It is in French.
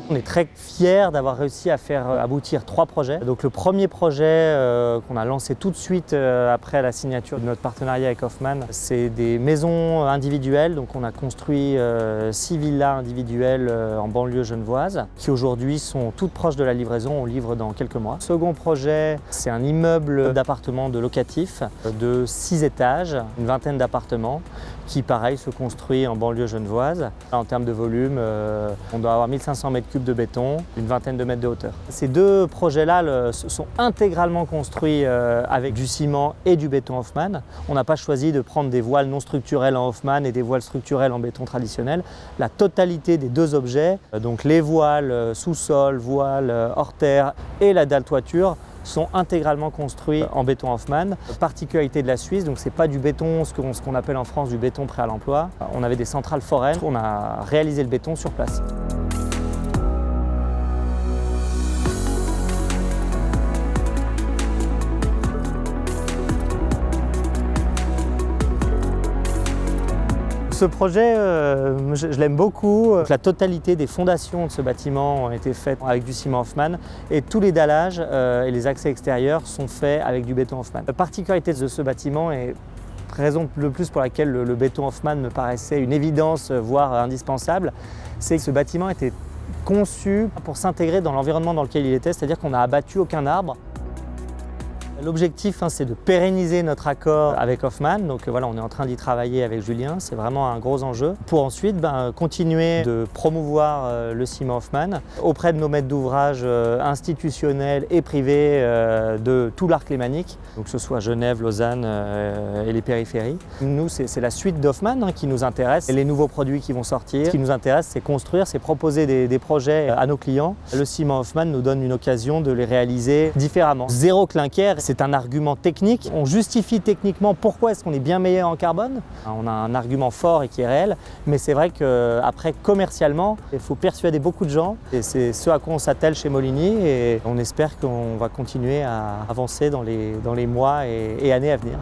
On est très fiers d'avoir réussi à faire aboutir 3 projets. Donc le premier projet qu'on a lancé tout de suite après la signature de notre partenariat avec Hofmann, c'est des maisons individuelles. Donc on a construit 6 villas individuelles en banlieue genevoise qui aujourd'hui sont toutes proches de la livraison. On livre dans quelques mois. Second projet, c'est un immeuble d'appartements de locatifs de 6 étages, une vingtaine d'appartements qui pareil se construit en banlieue genevoise. En termes de volume, on doit avoir 1500 mètres cubes de béton, une vingtaine de mètres de hauteur. Ces 2 projets-là sont intégralement construits avec du ciment et du béton Hofmann. On n'a pas choisi de prendre des voiles non structurelles en Hofmann et des voiles structurelles en béton traditionnel. La totalité des 2 objets, donc les voiles sous-sol, voiles hors terre et la dalle toiture, sont intégralement construits en béton Hofmann. Particularité de la Suisse, donc c'est pas du béton, ce qu'on appelle en France du béton prêt à l'emploi. On avait des centrales foraines, on a réalisé le béton sur place. Ce projet, je l'aime beaucoup. La totalité des fondations de ce bâtiment ont été faites avec du ciment Hofmann et tous les dallages et les accès extérieurs sont faits avec du béton Hofmann. La particularité de ce bâtiment est raison de plus pour laquelle le béton Hofmann me paraissait une évidence, voire indispensable, c'est que ce bâtiment était conçu pour s'intégrer dans l'environnement dans lequel il était, c'est-à-dire qu'on n'a abattu aucun arbre. L'objectif, c'est de pérenniser notre accord avec Hofmann. Donc voilà, on est en train d'y travailler avec Julien, c'est vraiment un gros enjeu. Pour ensuite continuer de promouvoir le ciment Hofmann auprès de nos maîtres d'ouvrage institutionnels et privés de tout l'arc lémanique, donc que ce soit Genève, Lausanne et les périphéries. Nous, c'est la suite d'Hofmann qui nous intéresse et les nouveaux produits qui vont sortir. Ce qui nous intéresse, c'est construire, c'est proposer des projets à nos clients. Le ciment Hofmann nous donne une occasion de les réaliser différemment. Zéro clinker. C'est un argument technique. On justifie techniquement pourquoi est-ce qu'on est bien meilleur en carbone. On a un argument fort et qui est réel, mais c'est vrai qu'après, commercialement, il faut persuader beaucoup de gens. Et c'est ce à quoi on s'attelle chez Molini et on espère qu'on va continuer à avancer dans les mois et années à venir.